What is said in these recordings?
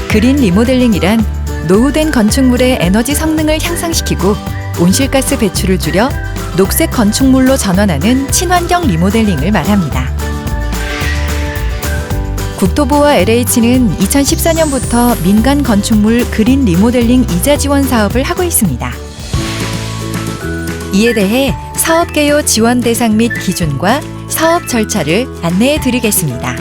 그린 리모델링이란 노후된 건축물의 에너지 성능을 향상시키고 온실가스 배출을 줄여 녹색 건축물로 전환하는 친환경 리모델링을 말합니다. 국토부와 LH는 2014년부터 민간 건축물 그린 리모델링 이자 지원 사업을 하고 있습니다. 이에 대해 사업 개요 지원 대상 및 기준과 사업 절차를 안내해 드리겠습니다.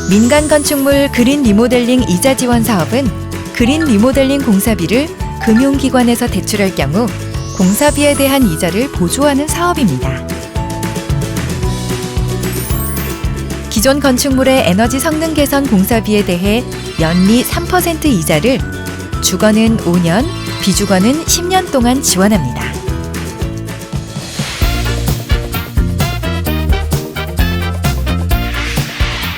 민간 건축물 그린 리모델링 이자 지원 사업은 그린 리모델링 공사비를 금융기관에서 대출할 경우 공사비에 대한 이자를 보조하는 사업입니다. 기존 건축물의 에너지 성능 개선 공사비에 대해 연리 3% 이자를 주거는 5년, 비주거는 10년 동안 지원합니다.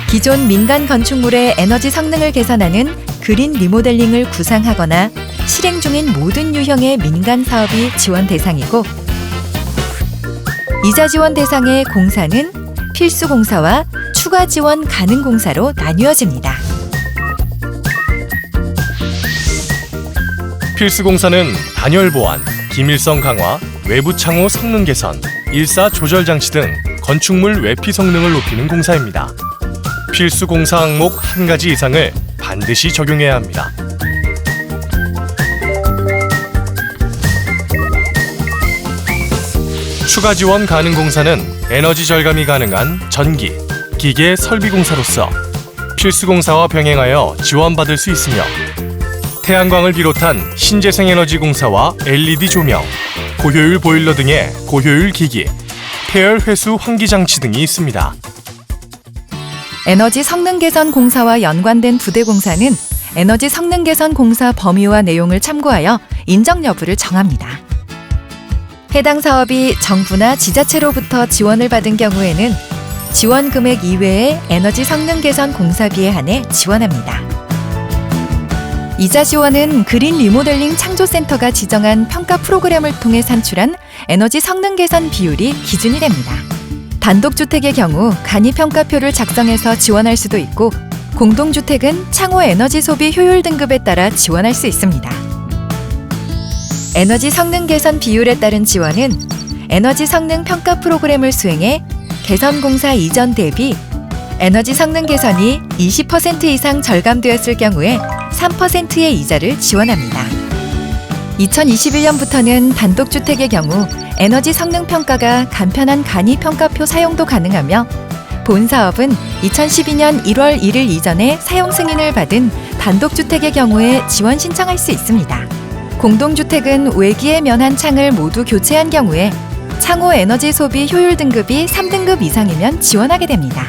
기존 민간 건축물의 에너지 성능을 개선하는 그린 리모델링을 구상하거나 실행 중인 모든 유형의 민간 사업이 지원 대상이고, 이자 지원 대상의 공사는 필수 공사와 추가 지원 가능 공사로 나뉘어집니다. 필수 공사는 단열 보완, 기밀성 강화, 외부 창호 성능 개선, 일사 조절 장치 등 건축물 외피 성능을 높이는 공사입니다. 필수 공사 항목 한 가지 이상을 반드시 적용해야 합니다. 추가 지원 가능 공사는 에너지 절감이 가능한 전기, 기계 설비 공사로서 필수 공사와 병행하여 지원받을 수 있으며, 태양광을 비롯한 신재생 에너지 공사와 LED 조명, 고효율 보일러 등의 고효율 기기, 폐열 회수 환기 장치 등이 있습니다. 에너지 성능 개선 공사와 연관된 부대 공사는 에너지 성능 개선 공사 범위와 내용을 참고하여 인정 여부를 정합니다. 해당 사업이 정부나 지자체로부터 지원을 받은 경우에는 지원 금액 이외의 에너지 성능 개선 공사비에 한해 지원합니다. 이자 지원은 그린 리모델링 창조센터가 지정한 평가 프로그램을 통해 산출한 에너지 성능 개선 비율이 기준이 됩니다. 단독주택의 경우 간이평가표를 작성해서 지원할 수도 있고, 공동주택은 창호 에너지 소비 효율 등급에 따라 지원할 수 있습니다. 에너지 성능 개선 비율에 따른 지원은 에너지 성능 평가 프로그램을 수행해 개선 공사 이전 대비 에너지 성능 개선이 20% 이상 절감되었을 경우에 3%의 이자를 지원합니다. 2021년부터는 단독주택의 경우 에너지 성능 평가가 간편한 간이평가표 사용도 가능하며, 본 사업은 2012년 1월 1일 이전에 사용 승인을 받은 단독주택의 경우에 지원 신청할 수 있습니다. 공동주택은 외기에 면한 창을 모두 교체한 경우에 창호 에너지 소비 효율 등급이 3등급 이상이면 지원하게 됩니다.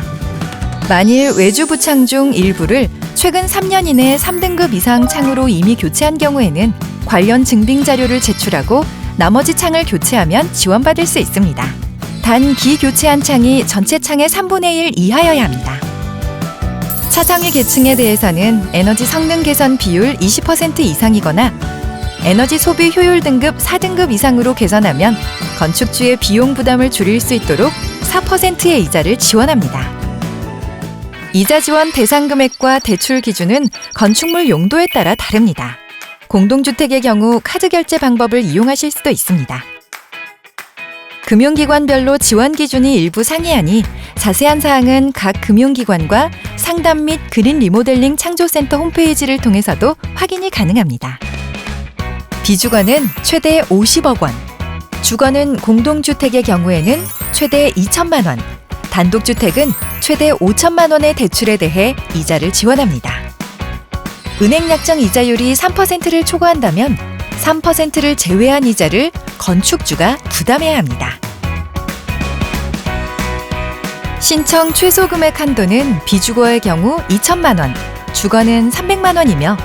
만일 외주 부창 중 일부를 최근 3년 이내에 3등급 이상 창으로 이미 교체한 경우에는 관련 증빙 자료를 제출하고 나머지 창을 교체하면 지원받을 수 있습니다. 단 기교체한 창이 전체 창의 3분의 1 이하여야 합니다. 차상위 계층에 대해서는 에너지 성능 개선 비율 20% 이상이거나 에너지 소비 효율 등급 4등급 이상으로 개선하면 건축주의 비용 부담을 줄일 수 있도록 4%의 이자를 지원합니다. 이자 지원 대상 금액과 대출 기준은 건축물 용도에 따라 다릅니다. 공동주택의 경우 카드 결제 방법을 이용하실 수도 있습니다. 금융기관별로 지원 기준이 일부 상이하니 자세한 사항은 각 금융기관과 상담 및 그린 리모델링 창조센터 홈페이지를 통해서도 확인이 가능합니다. 비주거는 최대 50억 원, 주거는 공동주택의 경우에는 최대 2천만 원, 단독주택은 최대 5천만 원의 대출에 대해 이자를 지원합니다. 은행 약정 이자율이 3%를 초과한다면 3%를 제외한 이자를 건축주가 부담해야 합니다. 신청 최소 금액 한도는 비주거의 경우 2천만 원, 주거는 300만 원이며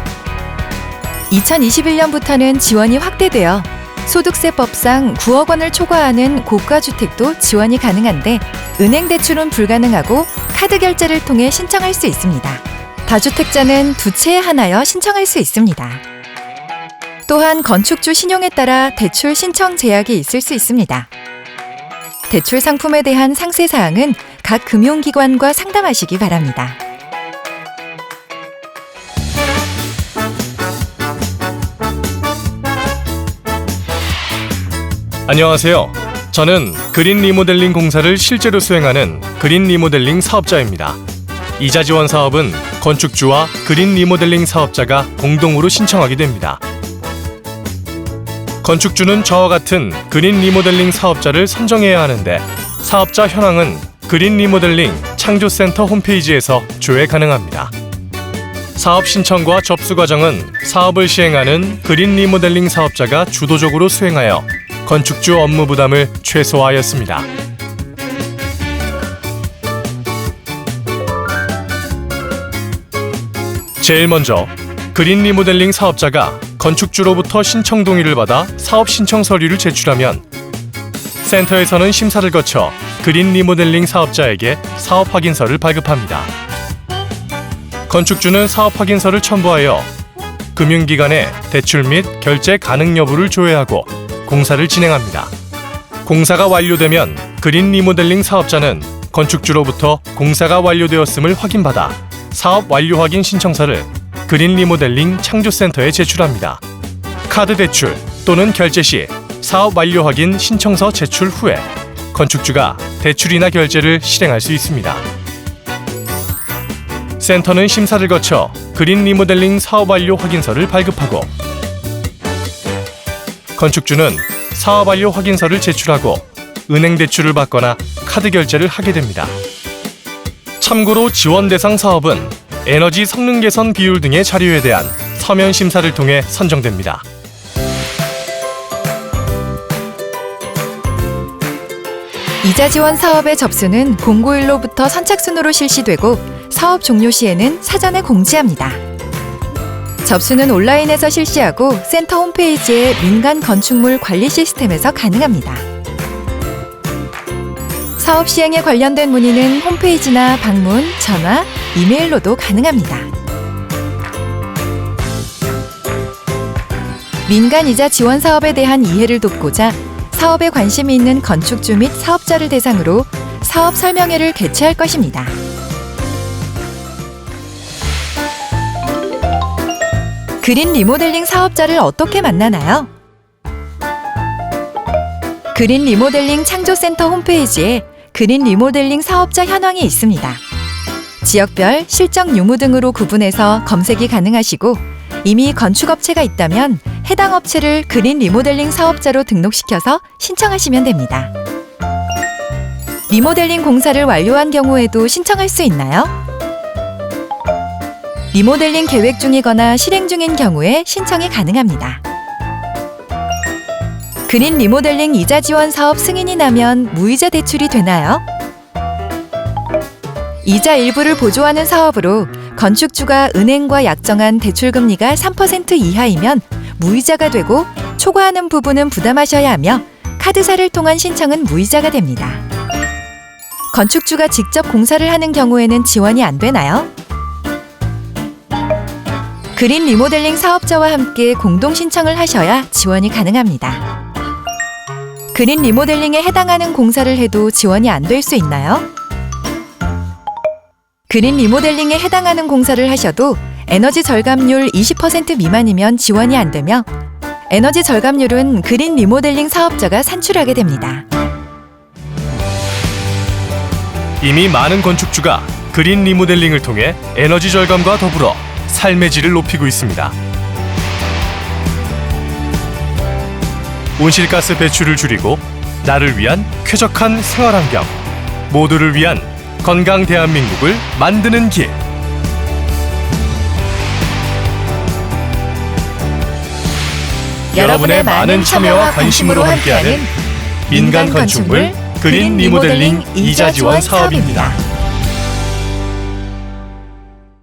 2021년부터는 지원이 확대되어 소득세법상 9억 원을 초과하는 고가주택도 지원이 가능한데 은행 대출은 불가능하고 카드 결제를 통해 신청할 수 있습니다. 다주택자는 두 채에 한하여 신청할 수 있습니다. 또한 건축주 신용에 따라 대출 신청 제약이 있을 수 있습니다. 대출 상품에 대한 상세 사항은 각 금융기관과 상담하시기 바랍니다. 안녕하세요. 저는 그린 리모델링 공사를 실제로 수행하는 그린 리모델링 사업자입니다. 이자 지원 사업은 건축주와 그린 리모델링 사업자가 공동으로 신청하게 됩니다. 건축주는 저와 같은 그린 리모델링 사업자를 선정해야 하는데 사업자 현황은 그린 리모델링 창조센터 홈페이지에서 조회 가능합니다. 사업 신청과 접수 과정은 사업을 시행하는 그린 리모델링 사업자가 주도적으로 수행하여 건축주 업무 부담을 최소화하였습니다. 제일 먼저 그린 리모델링 사업자가 건축주로부터 신청 동의를 받아 사업 신청 서류를 제출하면 센터에서는 심사를 거쳐 그린 리모델링 사업자에게 사업 확인서를 발급합니다. 건축주는 사업 확인서를 첨부하여 금융기관에 대출 및 결제 가능 여부를 조회하고 공사를 진행합니다. 공사가 완료되면 그린 리모델링 사업자는 건축주로부터 공사가 완료되었음을 확인받아 사업 완료 확인 신청서를 그린 리모델링 창조센터에 제출합니다. 카드 대출 또는 결제 시 사업 완료 확인 신청서 제출 후에 건축주가 대출이나 결제를 실행할 수 있습니다. 센터는 심사를 거쳐 그린 리모델링 사업 완료 확인서를 발급하고 건축주는 사업 완료 확인서를 제출하고 은행 대출을 받거나 카드 결제를 하게 됩니다. 참고로 지원 대상 사업은 에너지 성능 개선 비율 등의 자료에 대한 서면 심사를 통해 선정됩니다. 이자 지원 사업의 접수는 공고일로부터 선착순으로 실시되고 사업 종료 시에는 사전에 공지합니다. 접수는 온라인에서 실시하고 센터 홈페이지의 민간 건축물 관리 시스템에서 가능합니다. 사업 시행에 관련된 문의는 홈페이지나 방문, 전화, 이메일로도 가능합니다. 민간 이자 지원 사업에 대한 이해를 돕고자 사업에 관심이 있는 건축주 및 사업자를 대상으로 사업 설명회를 개최할 것입니다. 그린 리모델링 사업자를 어떻게 만나나요? 그린 리모델링 창조센터 홈페이지에 그린 리모델링 사업자 현황이 있습니다. 지역별, 실적 유무 등으로 구분해서 검색이 가능하시고 이미 건축업체가 있다면 해당 업체를 그린 리모델링 사업자로 등록시켜서 신청하시면 됩니다. 리모델링 공사를 완료한 경우에도 신청할 수 있나요? 리모델링 계획 중이거나 실행 중인 경우에 신청이 가능합니다. 그린 리모델링 이자 지원 사업 승인이 나면 무이자 대출이 되나요? 이자 일부를 보조하는 사업으로 건축주가 은행과 약정한 대출 금리가 3% 이하이면 무이자가 되고 초과하는 부분은 부담하셔야 하며 카드사를 통한 신청은 무이자가 됩니다. 건축주가 직접 공사를 하는 경우에는 지원이 안 되나요? 그린 리모델링 사업자와 함께 공동 신청을 하셔야 지원이 가능합니다. 그린 리모델링에 해당하는 공사를 해도 지원이 안 될 수 있나요? 그린 리모델링에 해당하는 공사를 하셔도 에너지 절감률 20% 미만이면 지원이 안 되며 에너지 절감률은 그린 리모델링 사업자가 산출하게 됩니다. 이미 많은 건축주가 그린 리모델링을 통해 에너지 절감과 더불어 삶의 질을 높이고 있습니다. 온실가스 배출을 줄이고 나를 위한 쾌적한 생활환경, 모두를 위한 건강 대한민국을 만드는 길. 여러분의 많은 참여와 관심으로 함께하는 민간 건축물 그린 리모델링 이자 지원 사업입니다.